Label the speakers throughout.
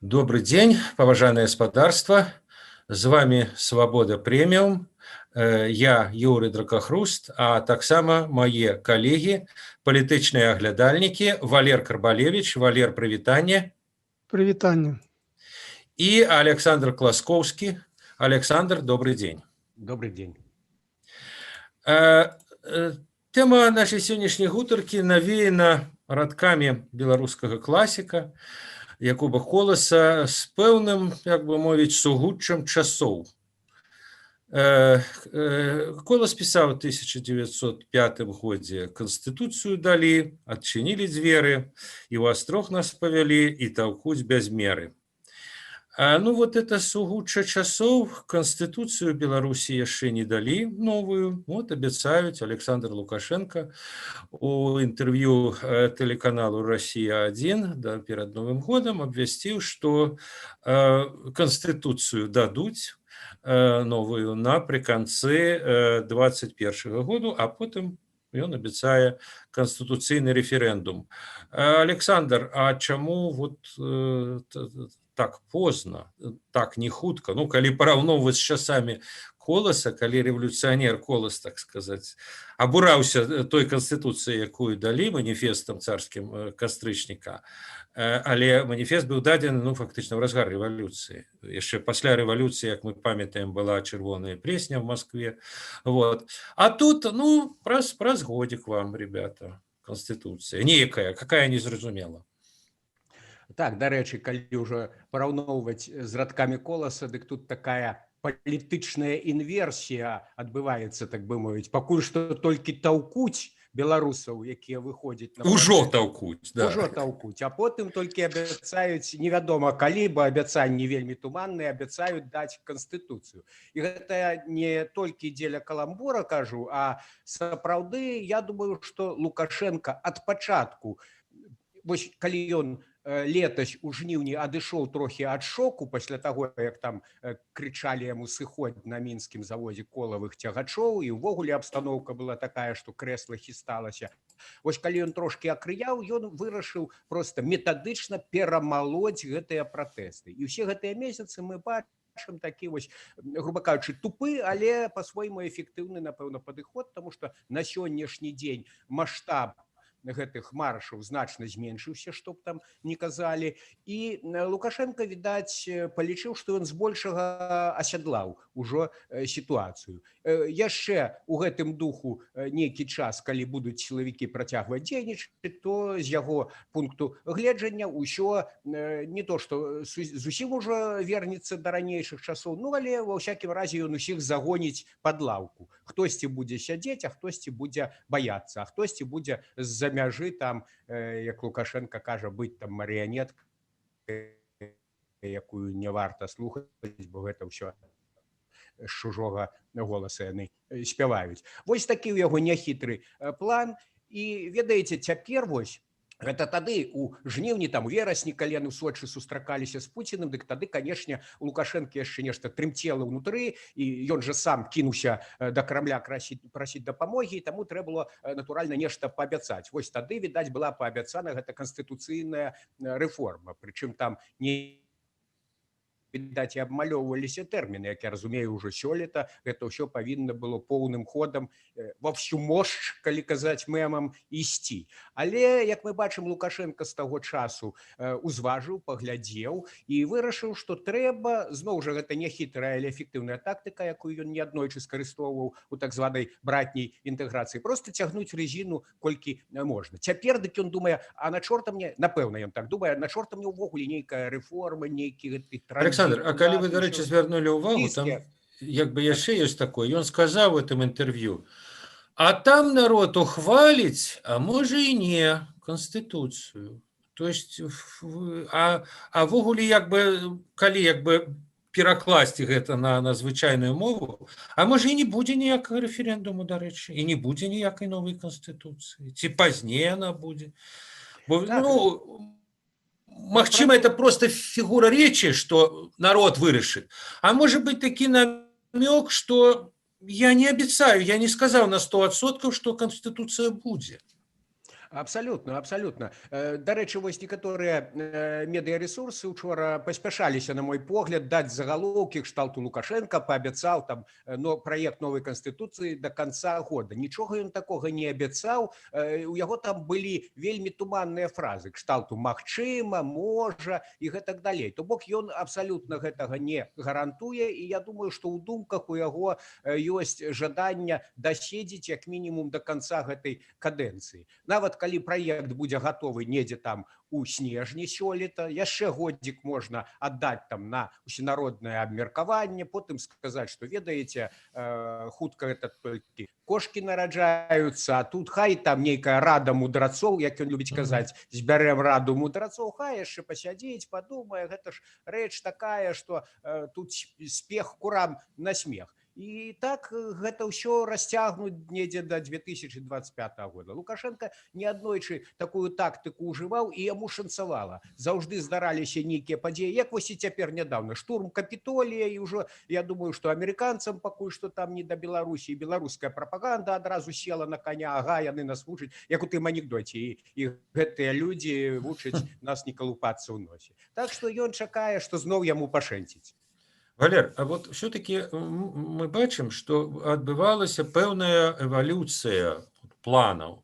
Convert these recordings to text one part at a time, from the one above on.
Speaker 1: Добрый день, поважанае спадарства. З вами Свабода Прэміум. Я Юрый Дракахруст, а таксама мае калегі, палітычныя аглядальнікі Валер Карбалевич. Валер, прывітанне.
Speaker 2: Прывітанне.
Speaker 1: І Александр Класкоўскі. Александр, добрый день.
Speaker 3: Добрый день.
Speaker 1: Тэма нашай сённяшняй гутаркі навеяна радкамі беларускага класіка Якуба Коласа з пэўным, як бы мовіць, сугуччам часоў. Колас пісаў у 1905 годзе Канстытуцыю далі, адчынілі дзверы, і ў астрог нас павялі, і таўкуць без меры. Ну вот это сугучча часоў, Канстытуцыю Беларусі яшчэ не далі новую, вот абяцаюць. Александр Лукашенко у інтэрв'ю тэлеканалу «Россия-1» перад Новым годам абвясціў, што Канстытуцыю дадуць новую напрыканцы 21 году, а потым ён абяцае канстытуцыйны рэферэндум. Александр, а чаму вот так позна, так не хутка? Ну, калі параўноўваць з часамі Коласа, калі рэвалюцыянер Колас, так сказаць, абураўся той канстытуцыі, якую далі, маніфестам царскім кастрычніка, але маніфест быў дадзены, ну, фактычна ў разгар рэвалюцыі. Яшчэ пасля рэвалюцыі, як мы памятаем, была чырвоная пресня в Москве. Вот. А тут, ну, праз годик вам, ребята, канстытуцыя. Некая, какая незразумела.
Speaker 3: Так, дарэчы, калі ўжо параўноўваць з радкамі Коласа, дык тут такая палітычная інверсія адбываецца, так бы мовіць. Пакуль што толькі таўкуць беларусаў, якія выходзяць на
Speaker 1: Ужо таўкуць, да.
Speaker 3: Ужо таўкуць, а потым толькі абяцаюць, невядома калі, бо абяцанні вельмі туманныя, абяцаюць даць канстытуцыю. І гэта не толькі дзеля каламбура, кажу, а сапраўды, я думаю, што Лукашенко ад пачатку, вось калі ён летась у жніўні адышоў трохі ад шоку пасля таго, як там крычалі яму сыходзь на мінскім заводзе колавых цягачоў, і ўвогуле абстаноўка была такая, што крэсла хісталася. Вось калі ён трошкі акрыяў, ён вырашыў проста метадычна перамалоць гэтыя пратэсты. І ўсе гэтыя месяцы мы бачым такі вось, груба кажучы, тупы, але па-свойму эфектыўны, напэўна, падыход, таму што на сённяшні дзень маштаб гэтых маршаў значна зменшыўся, што б там не казалі. І Лукашенко, відаць, палічыў, што ён збольшага асядлаў ужо сітуацыю. Яшчэ у гэтым духу нейкі час, калі будуць сілавікі працягваць дзейнічаць, то з яго пункту гледжання ўсё не то, што зусім ужо вернецца да ранейшых часоў, ну, але ва ўсякім разе ён усіх загоніць пад лаўку. Хтосьці будзе сядзець, а хтосьці будзе баяцца, а хтосьці будзе з-за мяжы там, як Лукашенко кажа, быць там марыянеткай, якую не варта слухаць, бо гэта ўсё з чужога голаса яны спяваюць. Вось такі ў яго няхітры план. І ведаеце, цяпер вось гэта тады у жніўні, там у верасні, калі яны ў Сочы сустракаліся з Пуціным, дык тады, канешне, у Лукашэнкі яшчэ нешта трымцела ўнутры, і ён жа сам кінуўся да Крамля прасіць дапамогі, і таму трэба было, натуральна, нешта паабяцаць. Вось тады, відаць, была паабяцана гэта канстытуцыйная рэформа. Прычым там не відаць, і абмалёўваліся тэрміны, як я разумею, ўжо сёлета гэта ўсё павінна было поўным ходам ва всю мощь, калі казаць мемам, ісці. Але, як мы бачым, Лукашенко з таго часу узважыў, паглядзеў і вырашыў, што трэба, зноў жа, гэта не хітрая, але эфектыўная тактыка, якую ён неаднойчы скарыстоўваў у так званай братняй інтэграцыі, проста цягнуць рэзіну колькі можна. Цяпер дык ён думае, а на чорта мне, напэўна, ён так думае, на чорта мне ўвогуле нейкая рэформа, нейкі гэты транзіт.
Speaker 1: Александр, а калі вы, дарэчы, звярнулі ўвагу, там як бы яшчэ ёсць такое, ён сказаў у гэтым інтэрв'ю, а там народ ухваліць, а можа і не, Канстытуцыю. То есть, а ввогуле, як бы, калі як бы перакласці гэта на звычайную мову, а можа і не будзе ніякага рэферэндуму, дарэчы, і не будзе ніякай новай Канстытуцыі, ці пазней яна будзе. Бо, ну, магчыма, это просто фигура речи, что народ вырашит. А может быть таки намек, что я не обещаю, я не сказал на 100%, что Конституция будет.
Speaker 3: Абсолютно, абсолютно. Дарэчы, вось некаторыя медыярэсурсы учора паспяшаліся, на мой погляд, даць загалоўкі кшталту Лукашенко паабяцаў там праект новай канстытуцыі до конца года. Нічога ён такога не абяцаў. У яго там былі вельмі туманныя фразы кшталту магчыма, можа і гэтак далей. То бок ён абсалютна гэтага не гарантуе, і я думаю, што ў думках у яго ёсць жаданне даседзець як мінімум до конца гэтай кадэнцыі. Нават калі праект будзе гатовы недзе там у снежні сёлета, яшчэ годзік можна аддаць там на усенароднае абмеркаванне, потым сказаць, што ведаеце, хутка гэта толькі кошкі нараджаюцца, а тут хай там нейкая рада мудрацоў, як ён любіць казаць, збярэм раду мудрацоў, хай яшчэ пасядзець, падумае, гэта ж рэч такая, што тут спех курам на смех. І так гэта ўсё расцягнуць недзе да 2025 года. Лукашенко неаднойчы такую тактыку ўжываў, і яму шанцавала. Заўжды здараліся нейкія падзеі, як вось і цяпер нядаўна. Штурм Капітолія, і ўжо, я думаю, што амерыканцам пакуль што там не да Беларусі, і беларуская прапаганда адразу села на коня, ага, яны нас вучаць, як у тым анекдоце, і гэтыя людзі вучаць нас не калупацца ў носе. Так што ён чакае, што зноў яму пашэнціць.
Speaker 1: Валер, а вот все-таки мы бачым, што адбывалася пэўная эвалюцыя планаў.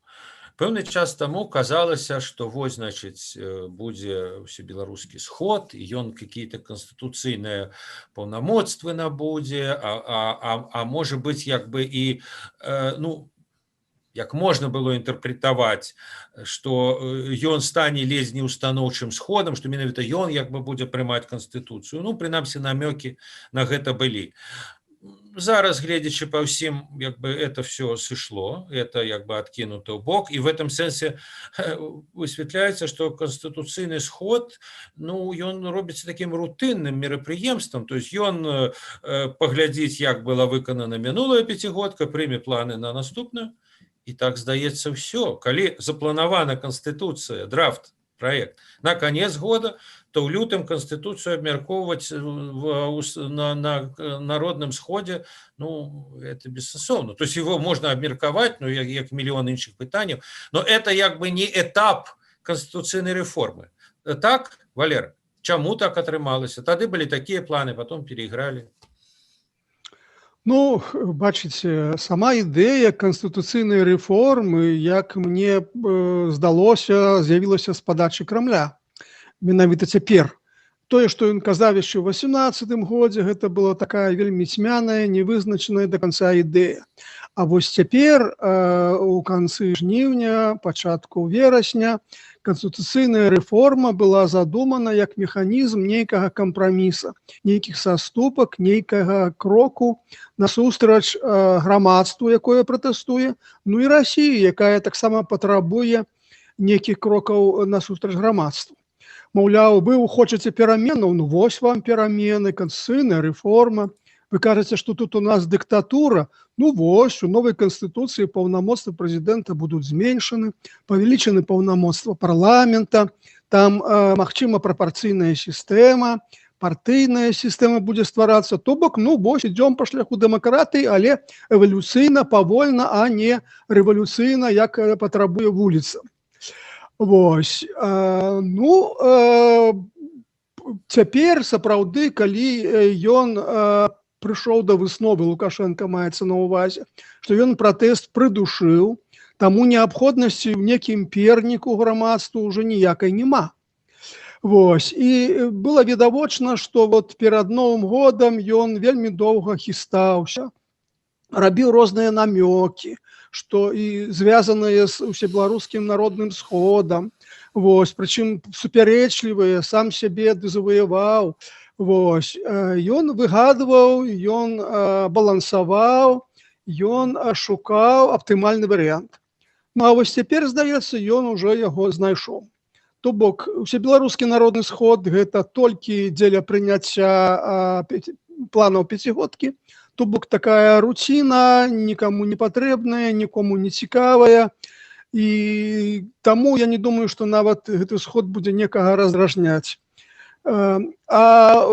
Speaker 1: Пэўны час таму казалася, што вось, значыць, будзе ўсебеларускі сход, і ён какие-то канстытуцыйныя паўнамоцтвы набудзе, а можа быць, як бы і, ну, як можна было інтэрпрэтаваць, што ён стане ледзь не ўстаноўчым сходам, што менавіта ён як бы будзе прымаць канстытуцыю. Ну, прынамсі, намёкі на гэта былі. Зараз, гледзячы па ўсім, як бы это все сышло, это як бы адкінута ў бок, і в этом сэнсе высвятляецца, што канстытуцыйны сход, ну, ён робіцца такім рутынным мерапрыемствам, то есть ён паглядзіць, як была выканана мінулая пяцігодка, прыме планы на наступную. І так, здаецца, ўсё. Калі запланавана канстытуцыя, драфт, праект на канец года, то ў лютым канстытуцыю абмяркоўваць на народным сходзе, ну, это бессэнсоўна. То есть его можна абмеркаваць, ну, як мільён іншых пытанняў, но это як бы не этап канстытуцыйнай рэформы. Так, Валер, чаму так атрымалася? Тады былі такія планы, потом перайгралі.
Speaker 2: Ну, бачыце, сама ідэя канстытуцыйнай рэформы, як мне здалося, з'явілася з падачы Крамля. Менавіта цяпер. Тое, што ён казаў яшчэ ў 18-м годзе, гэта была такая вельмі цьмяная, невызначаная да канца ідэя. А вось цяпер, у канцы жніўня, пачатку верасня, канстытуцыйная рэформа была задумана як механізм нейкага кампраміса, нейкіх саступак, нейкага кроку насустрач грамадству, якое пратэстуе, ну і Расіі, якая таксама патрабуе нейкіх крокаў насустрач грамадству. Маўляў, вы хочаце пераменаў, ну вось вам перамены, канстытуцыйная рэформа. Вы кажаце, што тут у нас дыктатура, ну вось, у новай канстытуцыі паўнамоцтвы прэзідэнта будуць зменшаны, павелічаны паўнамоцтва парламента, там, магчыма, прапарцыйная сістэма, партыйная сістэма будзе стварацца, то бок, ну вось, ідём па шляху дэмакратыі, але эвалюцыйна, павольна, а не рэвалюцыйна, як патрабуе вуліца. Вось, ну, цяпер сапраўды, калі ён прыйшоў да высновы, Лукашенко маецца на ўвазе, што ён пратэст прыдушыў, таму неабходнасці ў некім перніку грамадству ўжо ніякай няма. Вось, і было відавочна, што вот перад Новым годам ён вельмі доўга хістаўся, рабіў розныя намёкі, што і звязаныя з усебеларускім народным сходам, вось, прычым супярэчлівыя, сам сябе дазаваяваў, вось, ён выгадваў, ён балансаваў, ён шукаў аптымальны варыянт. Ну, а вось цяпер, здаецца, ён ужо яго знайшоў. То бок, усебеларускі народны сход – гэта толькі дзеля прыняцця планаў пяцігодкі, то бок такая руціна, нікому не патрэбная, нікому не цікавая, і таму я не думаю, што нават гэты сход будзе некага раздражняць. А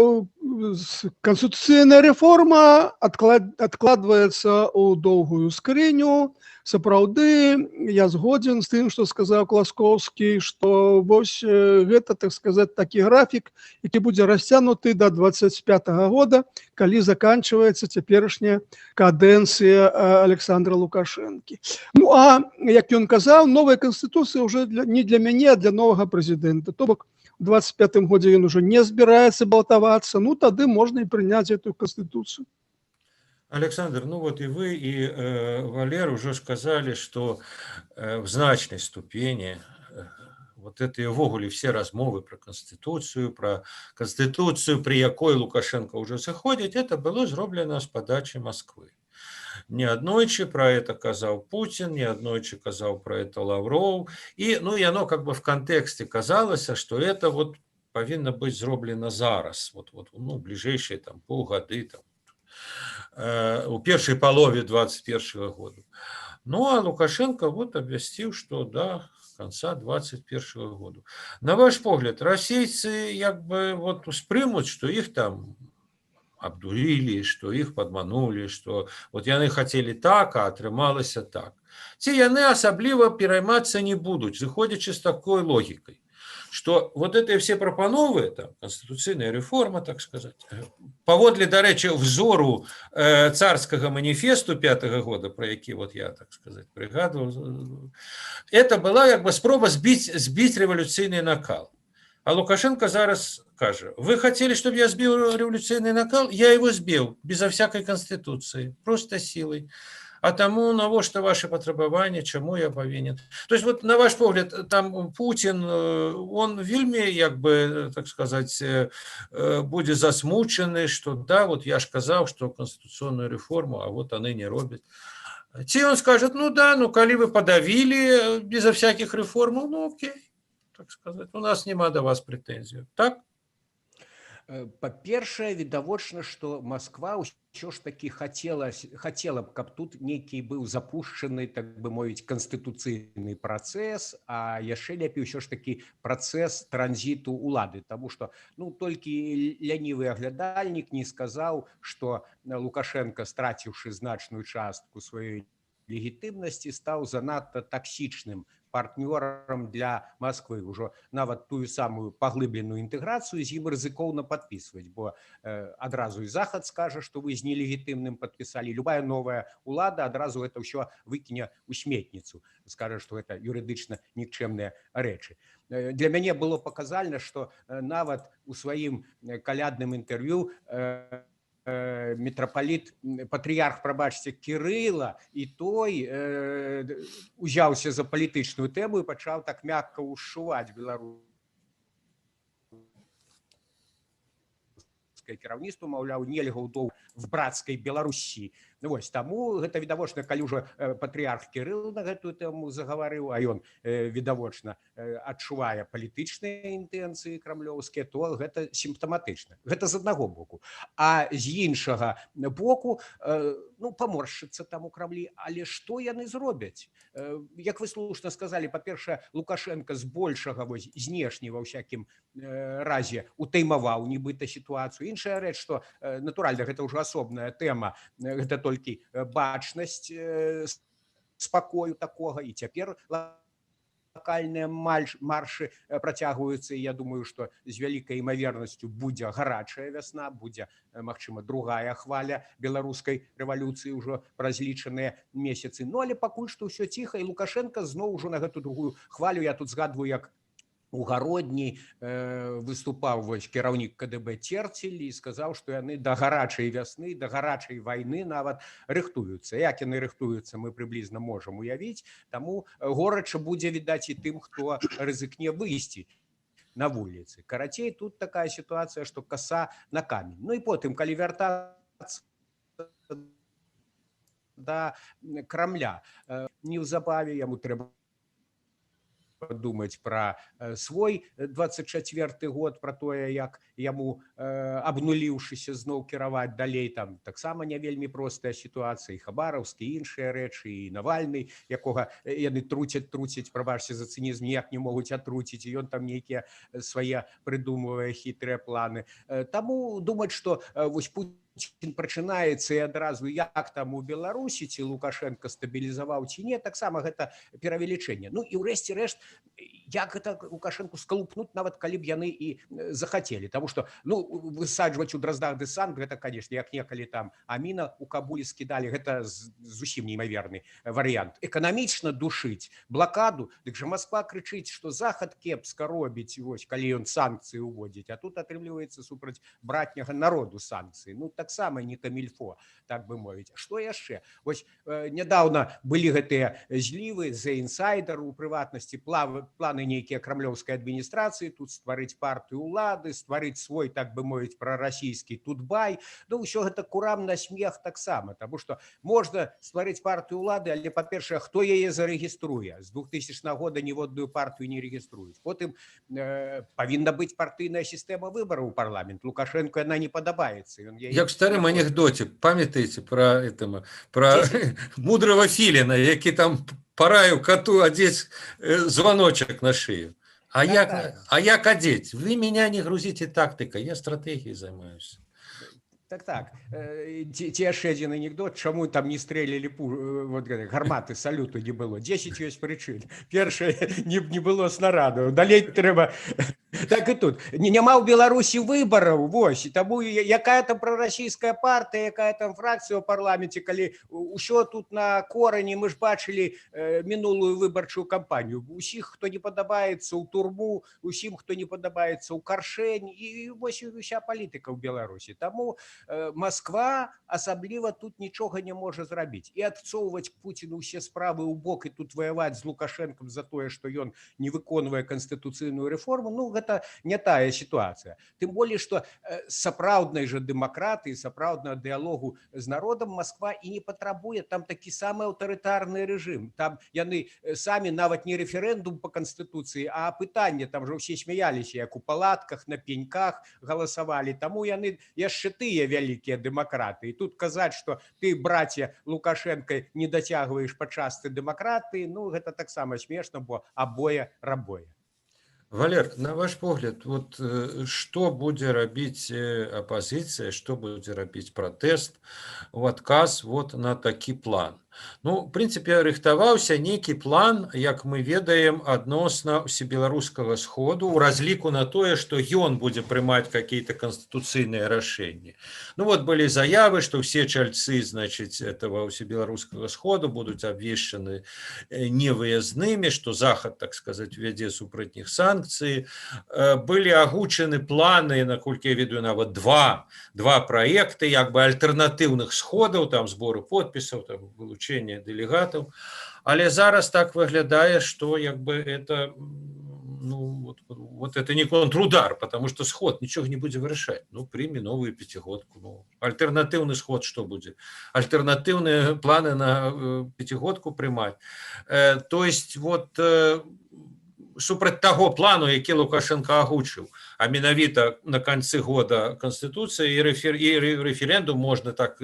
Speaker 2: Конституцыйная рэформа адкладваецца ў доўгую скрыню. Сапраўды, я згодзін з тым, што сказаў Класкоўскі, што вось гэта, так сказаць, такі графік, які будзе расцягнуты да 25-го года, калі заканчваецца цяперашняя кадэнцыя Александра Лукашэнкі. Ну, а, як ён казаў, новая канстытуцыя ўжо не для мяне, а для новага прэзідэнта. То бок, у 25-м годзе ён уже не збіраецца балтавацца, ну тады можна і прыняць эту канстытуцыю.
Speaker 1: Александр, ну вот и вы, и Валер уже сказали, что в значной ступени вот это ввогуле все размовы про Конституцию, при якой Лукашенко уже заходит, это было зроблено с подачи Москвы. Не аднойчы про это казаў Путин, не аднойчы казаў про это Лавров. И, ну, и оно как бы в контексте казалось, что это вот повинно быть зроблено зараз, ну, ближайшие там полгоды, там, у першай палове 21 года. Ну, а Лукашенко вот обвясціў, что да, конца 21 года. На ваш погляд, расейцы як бы вот успрымуць, что их там абдурили, что их подманули, что вот яны хотели так, а атрымалася так. Ці яны асабліва пераймацца не будуць, зыходзячы з такой логикой, что вот эти все прапановы, там, конституцыйная реформа, так сказать, паводле, дарэчы, взору царскага маніфесту 5-го года, про які вот я, так сказать, пригадывал, это была как бы спроба сбить революційный накал. А Лукашенко зараз кажа: вы хотели, чтобы я сбил революционный накал? Я его сбил, безо всякой конституции, просто силой. А тому, навошта ваши патрабаванні, чему я повинен? То есть, вот на ваш погляд, там Путин, он вельми, як бы, так сказать, будет засмучены, что да, вот я ж казал, что конституционную реформу, а вот они не робят. Ці он скажет: ну да, ну коли вы подавили безо всяких реформ, ну окей, так сказать, у нас нема до вас претензий. Так?
Speaker 3: Па-першае, відавочна, што Москва ўсё ж такі хацела б, каб тут нейкі быў запушчаны, так бы мовіць, канстытуцыйны працэс, а яшчэ лепей ўсё ж такі працэс транзіту ўлады, таму што, ну, толькі лянівы аглядальнік не сказаў, што Лукашенко, страціўшы значную частку сваёй легітымнасці, стаў занадта таксічным партнёрам для Москвы, ўжо нават тую самую паглыбленую інтэграцыю з ім рызыкоўна падпісваць, бо адразу і Захад скажа, што вы з нелегітымным падпісалі, любая новая ўлада адразу гэта ўсё выкіне ў сметніцу, скажа, што гэта юрыдычна нікчэмныя рэчы. Для мяне было паказальна, што нават у сваім калядным інтэрв'ю мітрапаліт, патрыярх, прабачце, Кірыла, і той узяўся за палітычную тэму і пачаў так мякка ўшчуваць беларускае кіраўніцтва, маўляў, нельга ўдоў в братскай Беларусі. Вось, таму гэта відавочна, калі ўжо патрыярх Кірыл на гэтую тэму загаварыў, а ён відавочна адчувае палітычныя інтэнцыі крамлёўскія, то гэта сімптаматычна. Гэта з аднаго боку. А з іншага боку, ну, паморшчыцца там у Крамлі, але што яны зробяць? Як вы слушна сказалі, па-першае, Лукашенко збольшага знешне ва ўсякім разе утаймаваў нібыта сітуацыю. Іншая рэч, што, натуральна, гэта ўжо асобная тэма, гэта толькі бачнасць спакою такога, і цяпер локальныя маршы працягваюцца, і я думаю, што з вялікай імавернасцю будзе гарачая вясна, будзе, магчыма, другая хваля беларускай рэвалюцыі ўжо праз лічаныя месяцы. Ну, але пакуль што ўсё ціха, і Лукашенко зноў ужо на гэту другую хвалю, я тут згадваю, як у гародні выступаў кіраўнік КДБ Церцель і сказаў, што яны да гарачай вясны, да гарачай вайны нават рыхтуюцца. Як яны рыхтуюцца, мы прыблізна можам уявіць, таму горача будзе відаць і тым, хто рызыкне выйсці на вуліцы. Карацей, тут такая сітуацыя, што каса на камень. Ну і потым, калі вяртацца да Крамля, неўзабаве яму трэба падумаць пра свой 24 год, пра тое, як яму, абнуліўшыся, зноў кіраваць далей. Там таксама не вельмі простая сітуацыя, і Хабараўскі, і іншыя рэчы, і Навальны, якога яны труцяць, прабачце за цынізм, ніяк не могуць атруціць, і ён там нейкія свае прыдумвае хітрыя планы. Таму думаць, што вось Пуцін прачынаецца і адразу як там у Беларусі, ці Лукашенко стабілізаваў ці не, таксама гэта перавелічэнне. Ну і ўрэшце рэшт, як гэта Лукашенко скалупнуць, нават калі б яны і захацелі. Таму што высаджваць у Драздах дэсант, гэта, канешне, як некалі там Аміна у Кабулі скідалі, гэта зусім неймаверны варыянт. Эканамічна душыць блакаду, дык жа Масква крычыць, што Захад кепска робіць, вось, калі ён санкцыі ўводзіць, а тут атрымліваецца супраць братняга народу санкцыі. Ну, таксама не камільфо, так бы мовіць. Што яшчэ? Вось нядаўна былі гэтыя злівы за інсайдер, у прыватнасці планы нейкія крамлёўскай адміністрацыі, тут стварыць партыю ўлады, стварыць свой, так бы мовіць, прарасійскі Тутбай. Ну, ўсё гэта курам на смех таксама, таму што можна стварыць партыю ўлады, але, па-першае, хто яе зарэгіструе? З 2000 года ніводную партыю не рэгіструюць. Потым павінна быць партыйная сістэма выбараў у парламент. Лукашенко яна не падабаецца.
Speaker 1: Як в старым анекдоце, памятаеце про мудрого філіна, які там параіў коту адзець званочак на шыю. А як адзець? Вы меня не грузіце тактыкай, я стратэгіяй займаюся.
Speaker 3: Так. Ці яшчэ адзін анекдот, чаму там не стрэлілі гарматы салюту не было. 10 ёсць прычын. Першае, не было снарадаў. Далей трэба... Так і тут. Няма ў Беларусі выбараў, вось. Таму якая там прарасійская партыя, якая там фракцыя ў парламенце, калі ўсё тут на корані, мы ж бачылі мінулую выбарчую кампанію. Усіх, хто не падабаецца ў турму, усім, хто не падабаецца ў каршэнь, і вось уся палітыка ў Беларусі. Таму Масква асабліва тут нічога не можа зрабіць. І адцоўваць Пуціну ўсе справы ў бок і тут ваяваць з Лукашэнкам за тое, што ён не выконвае канстытуцыйную рэформу, ну, гэта не тая сітуацыя. Тым болей, што сапраўднай жа дэмакратыі, сапраўднага дыялогу з народам Масква і не патрабуе. Там такі самы аўтарытарны рэжым. Там яны самі нават не рэферэндум па канстытуцыі, а пытанне, там жа ўсе смяяліся, як у палатках, на пеньках галасавалі. Таму яны яшчэ тыя вялікія дэмакраты. І тут казаць, што ты, браце Лукашенко, не дацягваеш па частцы дэмакратыі, ну, гэта таксама смешна, бо абое рабое.
Speaker 1: Валер, на ваш погляд, вот што будзе рабіць апазіцыя, што будзе рабіць пратэст у адказ вот на такі план? Ну, в прынцыпе, рыхтаваўся нейкі план, як мы ведаем, адносна ўсебеларускага сходу, у разліку на тое, што ён будзе прымаць какие-то конституцыйныя рашэнні. Ну, вот былі заявы, што ўсе чальцы, значит, этого ўсебеларускага сходу будуць абвешчаны невыязнымі, што Захад, так сказать, вядзе супраць іх санкцыі. Былі агучаны планы, наколькі я ведаю, нават два праекты, як бы альтэрнатыўных сходаў, там зборы подпісаў, там вылучэнне дэлегатаў, але зараз так выглядае, што як бы это, ну, вот это не контрудар, потому что сход нічога не будзе вырашаць. Ну, прыме новую пяцігодку. Ну, альтэрнатыўны сход што будзе? Альтэрнатыўныя планы на пяцігодку прымаць. То есть вот супраць таго плану, які Лукашенко агучыў, а менавіта на канцы года Конституцыі і рэферэндум можна так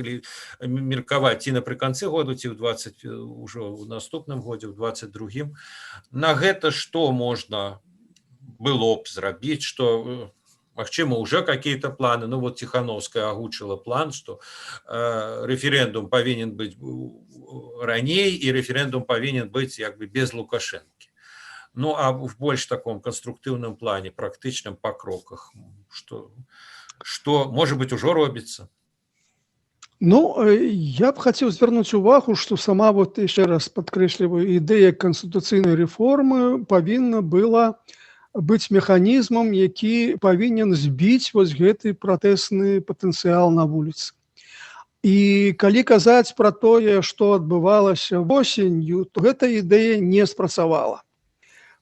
Speaker 1: меркаваць ці напрыканцы году, ці ўжо ў наступным годзе, ў 22-м. На гэта што можна было б зрабіць, што, магчыма, уже какие-то планы, ну вот Тихановская агучыла план, што рэферэндум павінен быць раней, і рэферэндум павінен быць як бы без Лукашэнкі. Ну, а в больш таком конструктыўным плане, практычным па кроках, што можа быць, ужо робіцца?
Speaker 2: Ну, я б хацеў звярнуць увагу, што сама, вот яшчэ раз падкрэсліваю, ідэя канстытуцыйнай рэформы павінна была быць механізмам, які павінен збіць вось гэты пратэсны патэнцыял на вуліцы. І калі казаць пра тое, што адбывалася восенню, то гэта ідэя не спрацавала.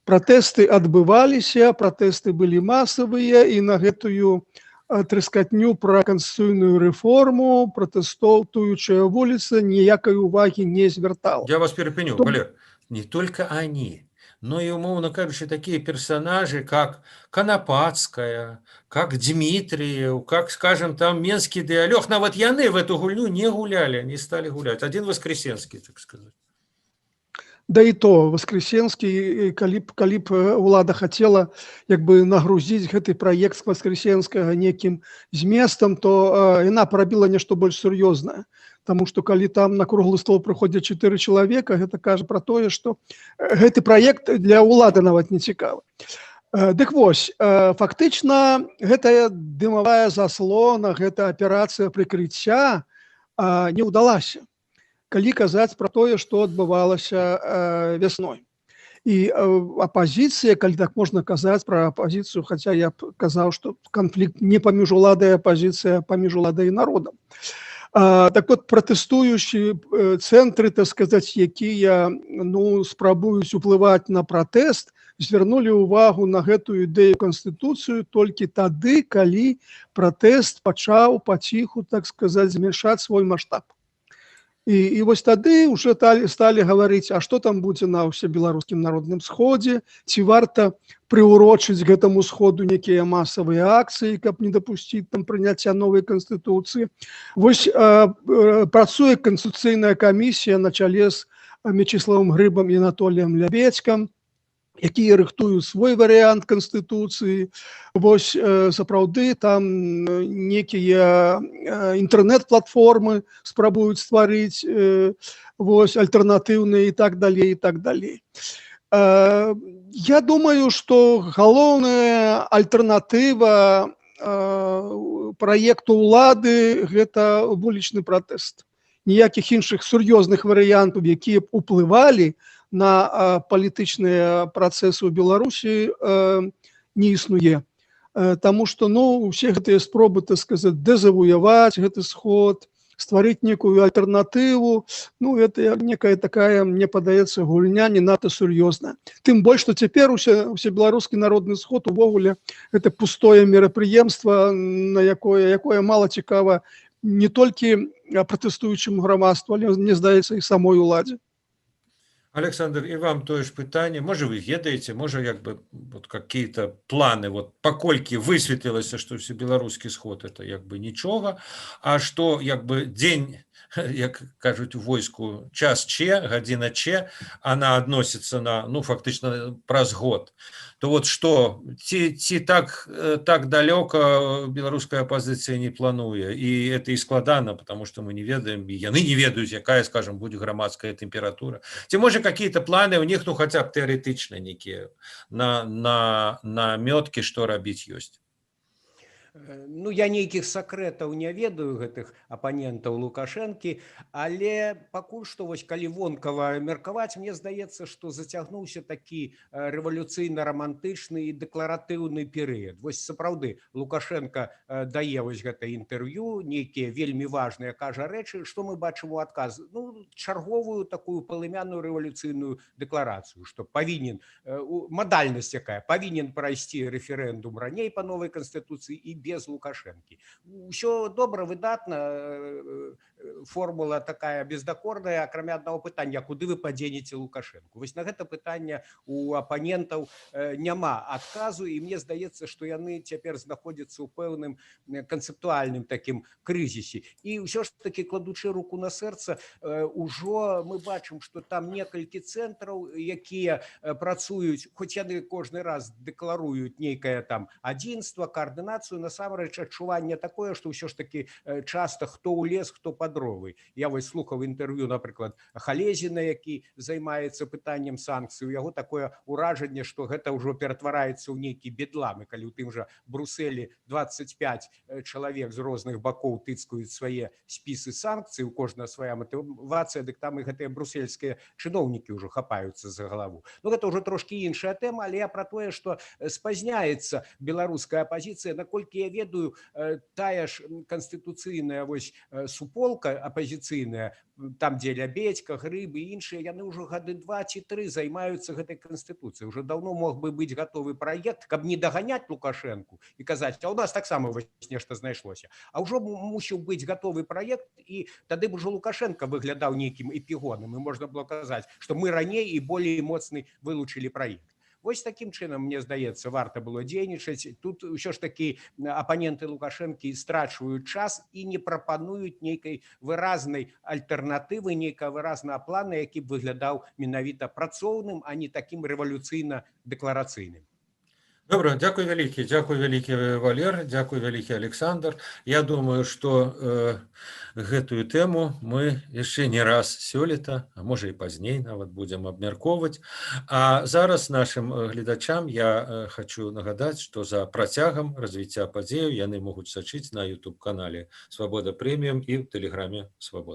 Speaker 2: Пратэсты адбываліся, пратэсты былі масавыя, і на гэтую трэскатню пра канстытуцыйную рэформу пратэстоўтуючая вуліца ніякай увагі не звяртала.
Speaker 1: Я вас перепыню, Валер. Не только они, Ну и, умовно кажучи, такие персонажи, как Конопатская, как Дмитриев, как, скажем, там Менский Диалог, нават яны в эту гульню не гуляли, не стали гулять. Один Воскресенский, так сказать.
Speaker 2: Да і то Воскресенскі, калі б ўлада хацела як бы нагрузіць гэты праект Воскресенскага некім зместам, то яна парабіла нешта больш сур'ёзнае. Таму што калі там на круглы стол прыходзяць 4 чалавека, гэта кажа пра тое, што гэты праект для ўлады нават не цікавы. Дык вось, фактычна гэтая дымавая заслона, гэта аперацыя прыкрыцця не ўдалася. Калі казаць пра тое, што адбывалася вясной. І апазіцыя, калі так можна казаць пра апазіцыю, хаця я б казаў, што канфлікт не паміж уладай, а апазіцыя паміж уладай і народам. Так от, пратэстуючы цэнтры, так сказаць, якія спрабуюць уплываць на пратэст, звярнулі ўвагу на гэтую ідэю Канстытуцыю толькі тады, калі пратэст пачаў паціху, так сказаць, змяншаць свой маштаб. І вось тады ўжо сталі гаварыць, а што там будзе на ўсебеларускім народным сходзе, ці варта прыўрочыць гэтаму сходу некія масавыя акцыі, каб не дапусціць там прыняцця новай Канстытуцыі. Вось працуе Канстытуцыйная камісія на чале з Мячеславам Грыбам і Анатоліем Лябедзькам, якія рыхтуюць свой варыянт Канстытуцыі. Вось сапраўды там некія інтэрнэт-платформы спрабуюць стварыць, вось альтэрнатыўныя і так далей, і так далей. Я думаю, што галоўная альтэрнатыва праекту ўлады гэта вулічны пратэст. Ніякіх іншых сур'ёзных варыянтаў, якія б уплывалі на палітычныя працэсы ў Беларусі, не існуе. Таму што усе гэтыя спробы, так сказаць, дэзавуяваць гэты сход, стварыць некую альтэрнатыву, гэта некая такая, мне падаецца, гульня не надта сур'ёзная. Тым больш, што цяпер усебеларускі народны сход увогуле гэта пустое мерапрыемства, на якое мала цікава не толькі пратэстуючым грамадству, але, мне здаецца, і самой уладзе.
Speaker 1: Александр, і вам тое ж пытанне, можа вы ведаеце, можа какие-то планы, паколькі высветлілася, што всебеларускі сход это нічога, а што дзень, як кажуць у войску, час Ч, гадзіна Ч, она адносіцца на, фактычна праз год. То што, ці так далёка беларуская апозіцыя не плануе, і это і складана, потому что мы не ведаем, і яны не ведаюць, якая, скажем, будзе грамадская тэмпература. Ці можа какие-то планы у них, хотя б тэарэтычна некія намёткі, што рабіць ёсць?
Speaker 3: Я нейкіх сакрэтаў не ведаю гэтых апанентаў Лукашэнкі, але пакуль што калі вонкава меркаваць, мне здаецца, што зацягнуўся такі рэвалюцыйна-рамантычны і дэкларатыўны перыяд. Вось сапраўды Лукашенко дае гэта інтэрв'ю, нейкія вельмі важныя кажа рэчы, што мы бачым у адказ? Чарговую такую палымяную рэвалюцыйную дэкларацыю, што павінен, мадальнасць якая, павінен прайсці рэферэндум раней па новай Канстытуцыі і без Лукашэнкі. Усё добра, выдатна, формула такая бездакорная, акрамя аднаго пытання, куды вы падзенеце Лукашэнку? Вось на гэта пытанне у апанентаў няма адказу, і мне здаецца, што яны цяпер знаходзяцца ў пэўным канцэптуальным такім крызісе. І ўсё ж такі, кладучы руку на сэрца, ужо мы бачым, што там некалькі цэнтраў, якія працуюць, хоць яны кожны раз дэкларуюць нейкае там адзінства, каардынацыю, насамрэч адчуванне такое, што ўсё ж такі часта хто ў лес, хто пад дровы. Я вось слухаў інтэрв'ю, напрыклад, Халезіна, які займаецца пытаннем санкцый. У яго такое ўражанне, што гэта ўжо ператвараецца ў нейкі бедлам. І калі ў тым жа Брусэлі 25 чалавек з розных бакоў тыцкаюць свае спісы санкцый, у кожная свая матывацыя, дык там і гэтыя брусельскія чыноўнікі ўжо хапаюцца за галаву. Гэта ўжо трошкі іншая тэма, але я пра тое, што спазняецца беларуская апазіцыя, наколькі я я ведаю, тая ж канстытуцыйная вось суполка апазіцыйная, там дзе Лябедзька, Грыб і іншыя, яны ўжо гады 2 ці 3 займаюцца гэтай канстытуцыяй. Уже даўно мог бы быць гатовы праект, каб не даганяць Лукашэнку і казаць, а ў нас таксама вось нешта знайшлося. А ўжо мусіў быць гатовы праект, і тады б ужо Лукашенко выглядаў нейкім эпігонам, і можна было казаць, што мы раней і болей моцны вылучылі праект. Вось такім чынам, мне здаецца, варта было дзейнічаць. Тут ўсё ж такі апаненты Лукашэнкі страчваюць час і не прапануюць нейкай выразнай альтэрнатывы, нейкага выразнага плана, які б выглядаў менавіта працоўным, а не такім рэвалюцыйна-дэкларацыйным.
Speaker 1: Добра, дзякуй вялікі, Валер, дзякуй вялікі, Александр. Я думаю, што гэтую тэму мы яшчэ не раз сёлета, а можа і пазней нават будзем абмяркоўваць. А зараз нашым гледачам я хочу нагадаць, што за працягам развіцця падзеяў яны могуць сачыць на YouTube-канале Свабода Прэміум і ў тэлеграме Свабода.